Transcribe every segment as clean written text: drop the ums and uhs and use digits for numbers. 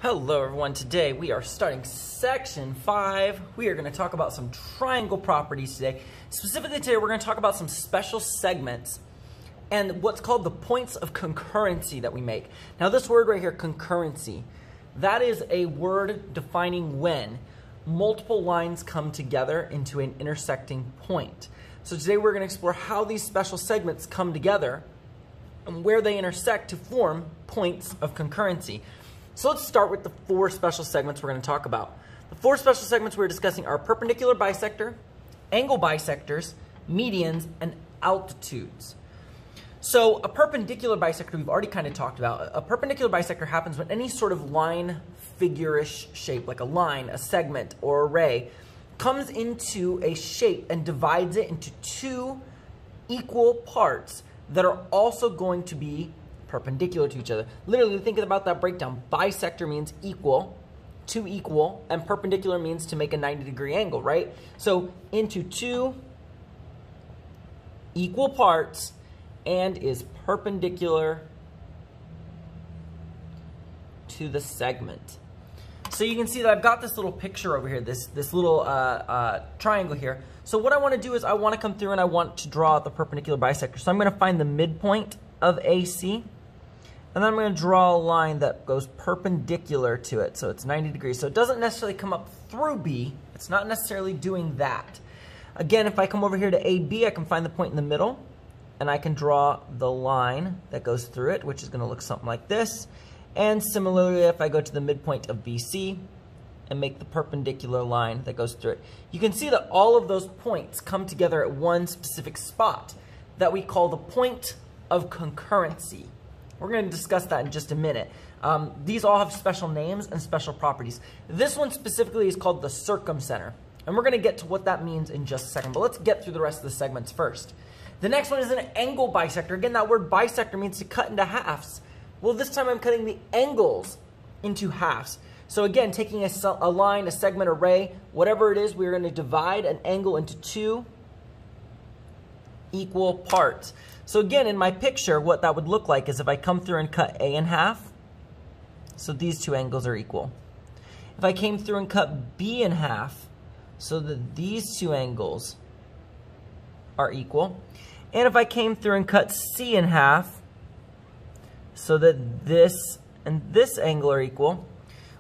Hello everyone, today we are starting section 5. We are going to talk about some triangle properties today. Specifically today we're going to talk about some special segments and what's called the points of concurrency that we make. Now this word right here, concurrency, that is a word defining when multiple lines come together into an intersecting point. So today we're going to explore how these special segments come together and where they intersect to form points of concurrency. So let's start with the 4 special segments we're going to talk about. The 4 special segments we're discussing are perpendicular bisector, angle bisectors, medians, and altitudes. So a perpendicular bisector we've already kind of talked about. A perpendicular bisector happens when any sort of line figure-ish shape, like a line, a segment, or a ray, comes into a shape and divides it into 2 equal parts that are also going to be perpendicular to each other. Literally, think about that breakdown. Bisector means equal, 2 equal, and perpendicular means to make a 90-degree angle, right? So into 2 equal parts and is perpendicular to the segment. So you can see that I've got this little picture over here, this little triangle here. So what I want to do is I want to come through and I want to draw the perpendicular bisector. So I'm going to find the midpoint of AC. And then I'm going to draw a line that goes perpendicular to it, so it's 90 degrees. So it doesn't necessarily come up through B. It's not necessarily doing that. Again, if I come over here to AB, I can find the point in the middle, and I can draw the line that goes through it, which is going to look something like this. And similarly, if I go to the midpoint of BC and make the perpendicular line that goes through it, you can see that all of those points come together at one specific spot that we call the point of concurrency. We're going to discuss that in just a minute. These all have special names and special properties. This one specifically is called the circumcenter. And we're going to get to what that means in just a second. But let's get through the rest of the segments first. The next one is an angle bisector. Again, that word bisector means to cut into halves. Well, this time I'm cutting the angles into halves. So again, taking a line, a segment, a ray, whatever it is, we're going to divide an angle into 2 equal parts. So again, in my picture, what that would look like is if I come through and cut A in half, so these 2 angles are equal. If I came through and cut B in half, so that these 2 angles are equal. And if I came through and cut C in half, so that this and this angle are equal,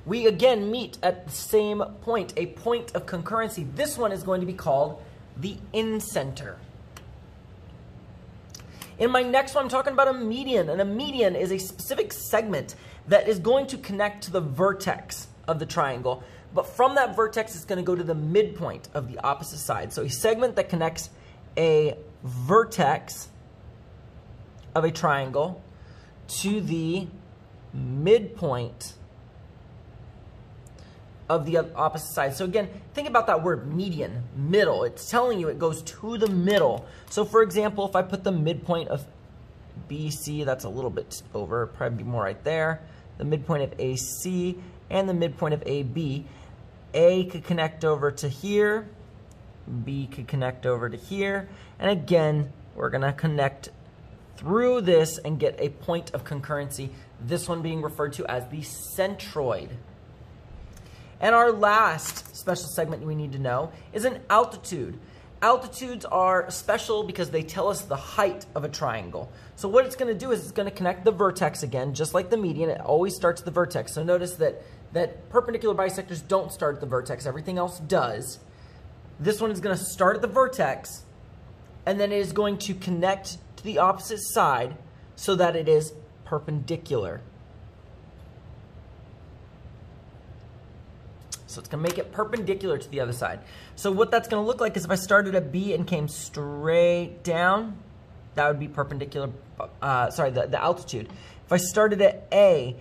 we again meet at the same point, a point of concurrency. This one is going to be called the incenter. In my next one, I'm talking about a median, and a median is a specific segment that is going to connect to the vertex of the triangle, but from that vertex, it's going to go to the midpoint of the opposite side. So a segment that connects a vertex of a triangle to the midpoint of the opposite side. So again, think about that word median, middle. It's telling you it goes to the middle. So for example, if I put the midpoint of BC, that's a little bit over, probably more right there. The midpoint of AC and the midpoint of AB. A could connect over to here. B could connect over to here. And again, we're gonna connect through this and get a point of concurrency. This one being referred to as the centroid. And our last special segment we need to know is an altitude. Altitudes are special because they tell us the height of a triangle. So what it's going to do is it's going to connect the vertex again, just like the median. It always starts at the vertex. So notice that perpendicular bisectors don't start at the vertex. Everything else does. This one is going to start at the vertex, and then it is going to connect to the opposite side so that it is perpendicular. So it's going to make it perpendicular to the other side. So what that's going to look like is if I started at B and came straight down, that would be perpendicular, the altitude. If I started at A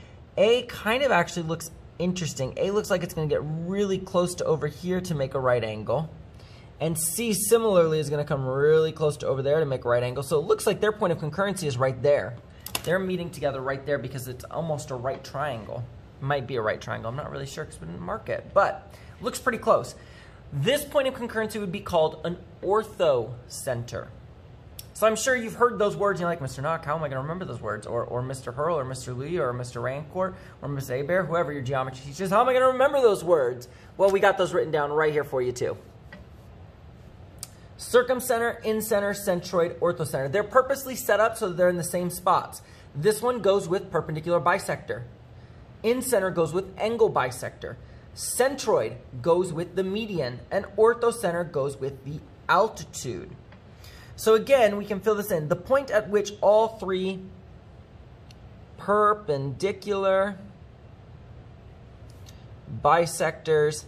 kind of actually looks interesting. A looks like it's going to get really close to over here to make a right angle. And C similarly is going to come really close to over there to make a right angle. So it looks like their point of concurrency is right there. They're meeting together right there because it's almost a right triangle. Might be a right triangle. I'm not really sure because we didn't mark it, but looks pretty close. This point of concurrency would be called an orthocenter. So I'm sure you've heard those words, and you're like, Mr. Nock, how am I going to remember those words? Or Mr. Hurl, or Mr. Lee, or Mr. Rancourt, or Ms. Hebert, whoever your geometry teacher is, how am I going to remember those words? Well, we got those written down right here for you too. Circumcenter, incenter, centroid, orthocenter. They're purposely set up so that they're in the same spots. This one goes with perpendicular bisector. Incenter goes with angle bisector. Centroid goes with the median, and orthocenter goes with the altitude. So again, we can fill this in. The point at which all three perpendicular bisectors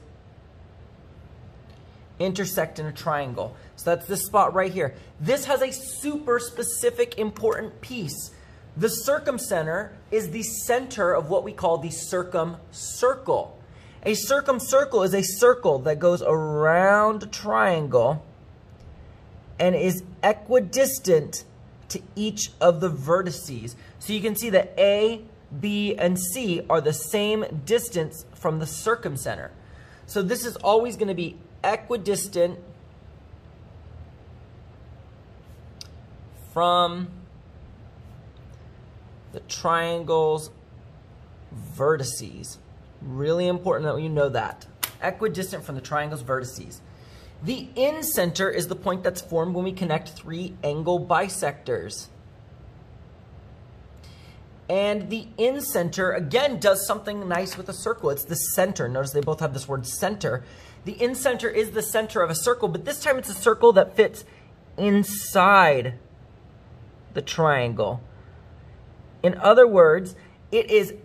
intersect in a triangle. So that's this spot right here. This has a super specific important piece. The circumcenter is the center of what we call the circumcircle. A circumcircle is a circle that goes around a triangle and is equidistant to each of the vertices. So you can see that A, B, and C are the same distance from the circumcenter. So this is always going to be equidistant from the triangle's vertices. Really important that you know that. Equidistant from the triangle's vertices. The incenter is the point that's formed when we connect three angle bisectors. And the incenter, again, does something nice with a circle. It's the center. Notice they both have this word center. The incenter is the center of a circle, but this time it's a circle that fits inside the triangle. In other words, it is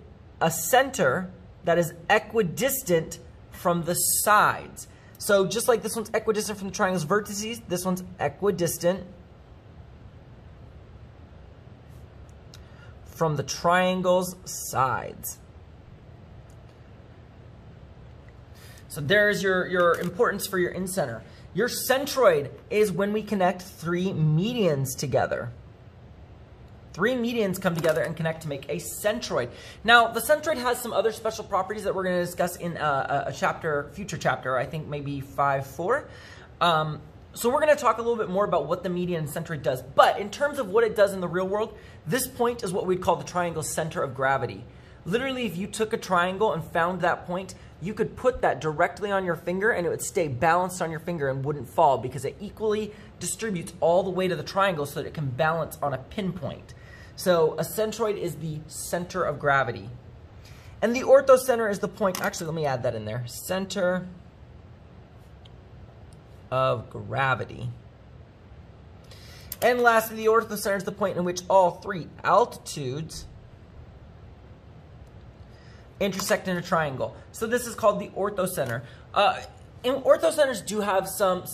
a center that is equidistant from the sides. So just like this one's equidistant from the triangle's vertices, this one's equidistant from the triangle's sides. So there's your importance for your incenter. Your centroid is when we connect three medians together. Three medians come together and connect to make a centroid. Now, the centroid has some other special properties that we're going to discuss in a future chapter, I think maybe 5.4. So we're going to talk a little bit more about what the median and centroid does. But in terms of what it does in the real world, this point is what we'd call the triangle's center of gravity. Literally, if you took a triangle and found that point, you could put that directly on your finger and it would stay balanced on your finger and wouldn't fall because it equally distributes all the way to the triangle so that it can balance on a pinpoint. So a centroid is the center of gravity. And the orthocenter is the point, actually let me add that in there, center of gravity. And lastly, the orthocenter is the point in which all three altitudes intersect in a triangle. So this is called the orthocenter. And orthocenters do have some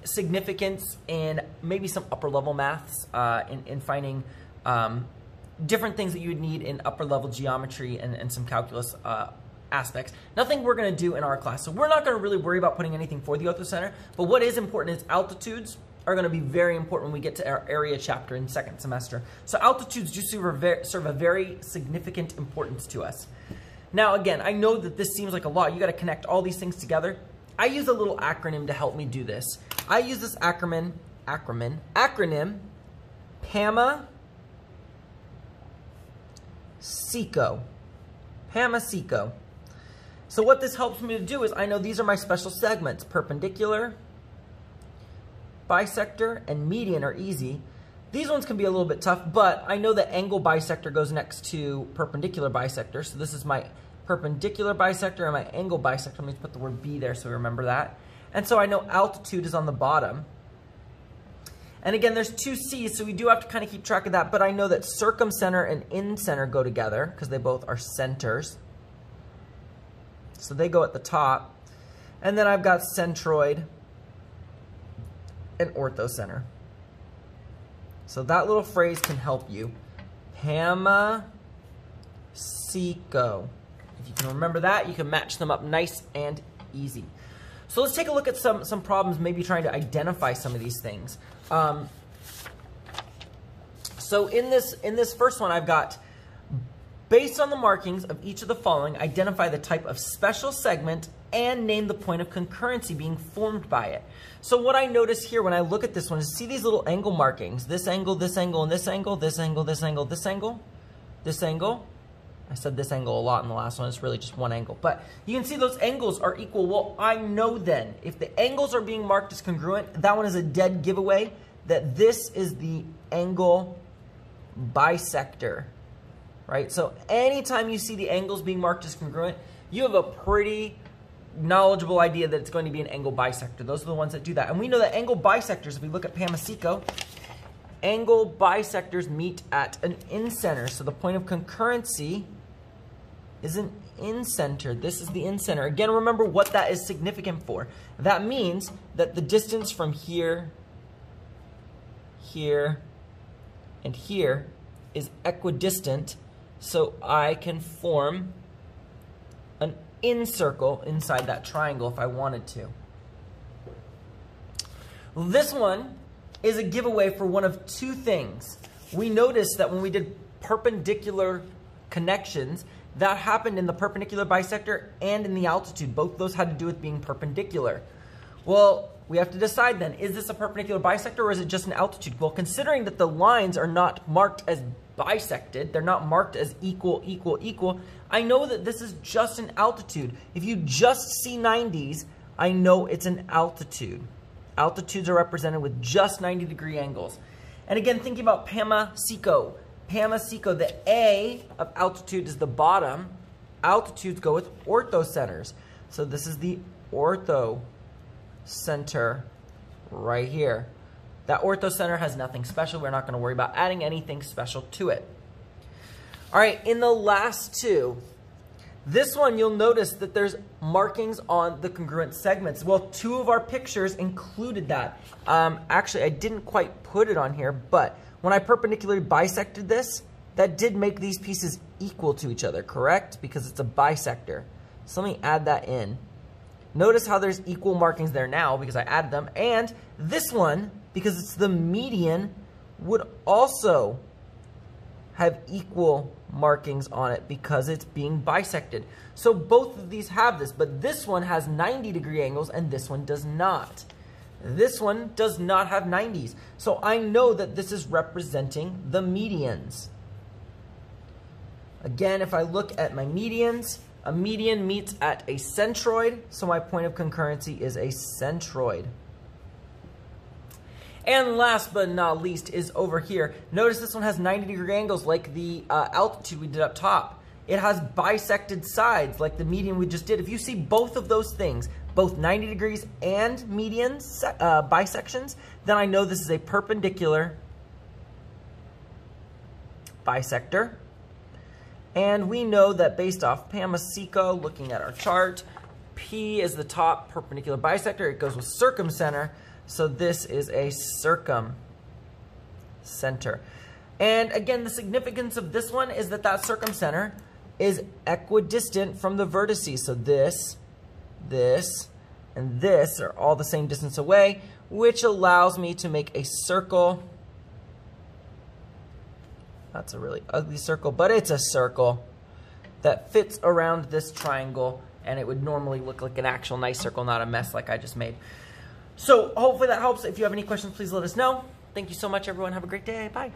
significance in maybe some upper level maths in finding different things that you would need in upper level geometry and some calculus aspects. Nothing we're going to do in our class. So we're not going to really worry about putting anything for the orthocenter. But what is important is altitudes are going to be very important when we get to our area chapter in second semester. So altitudes do serve a very significant importance to us. Now again, I know that this seems like a lot. You got to connect all these things together. I use a little acronym to help me do this. I use this acronym, PAMA-SECO. PAMA-SECO. So what this helps me to do is I know these are my special segments. Perpendicular, bisector, and median are easy. These ones can be a little bit tough, but I know that angle bisector goes next to perpendicular bisector. So this is my perpendicular bisector and my angle bisector. Let me put the word B there so we remember that. And so I know altitude is on the bottom. And again, there's two C's, so we do have to kind of keep track of that. But I know that circumcenter and incenter go together because they both are centers. So they go at the top. And then I've got centroid and orthocenter. So that little phrase can help you. PAMA-SECO. If you can remember that, you can match them up nice and easy. So let's take a look at some problems, maybe trying to identify some of these things. So in this first one, I've got, based on the markings of each of the following, identify the type of special segment and name the point of concurrency being formed by it. So what I notice here when I look at this one is see these little angle markings, this angle, and this angle, this angle, this angle, this angle, this angle. I said this angle a lot in the last one, it's really just one angle. But you can see those angles are equal. Well, I know then, if the angles are being marked as congruent, that one is a dead giveaway that this is the angle bisector, right? So anytime you see the angles being marked as congruent, you have a pretty knowledgeable idea that it's going to be an angle bisector. Those are the ones that do that. And we know that angle bisectors, if we look at PAMA-SECO, angle bisectors meet at an incenter. So the point of concurrency is an incenter. This is the incenter. Again, remember what that is significant for. That means that the distance from here, here, and here is equidistant, so I can form an incircle inside that triangle if I wanted to. This one is a giveaway for one of two things. We noticed that when we did perpendicular connections, that happened in the perpendicular bisector and in the altitude. Both those had to do with being perpendicular. Well, we have to decide then, is this a perpendicular bisector or is it just an altitude? Well, considering that the lines are not marked as bisected, they're not marked as equal, equal, equal, I know that this is just an altitude. If you just see 90s, I know it's an altitude. Altitudes are represented with just 90-degree angles. And again, thinking about PAMA-SECO. PAMA-SECO, the A of altitude is the bottom. Altitudes go with orthocenters. So this is the ortho center right here. That orthocenter has nothing special. We're not going to worry about adding anything special to it. All right, in the last two, this one you'll notice that there's markings on the congruent segments. Well, two of our pictures included that. Actually, I didn't quite put it on here, but when I perpendicularly bisected this, that did make these pieces equal to each other, correct? Because it's a bisector. So let me add that in. Notice how there's equal markings there now because I added them. And this one, because it's the median, would also have equal markings on it because it's being bisected. So both of these have this, but this one has 90-degree angles and this one does not. This one does not have 90s. So I know that this is representing the medians. Again, if I look at my medians, a median meets at a centroid, so my point of concurrency is a centroid. And last but not least is over here. Notice this one has 90-degree angles like the altitude we did up top. It has bisected sides like the median we just did. If you see both of those things, both 90 degrees and median bisections, then I know this is a perpendicular bisector. And we know that based off PAMA-SECO, looking at our chart, P is the top perpendicular bisector. It goes with circumcenter. So this is a circumcenter. And again, the significance of this one is that that circumcenter is equidistant from the vertices. So this, and this are all the same distance away, which allows me to make a circle. That's a really ugly circle, but it's a circle that fits around this triangle, and it would normally look like an actual nice circle, not a mess like I just made. So hopefully that helps. If you have any questions, please let us know. Thank you so much, everyone. Have a great day. Bye.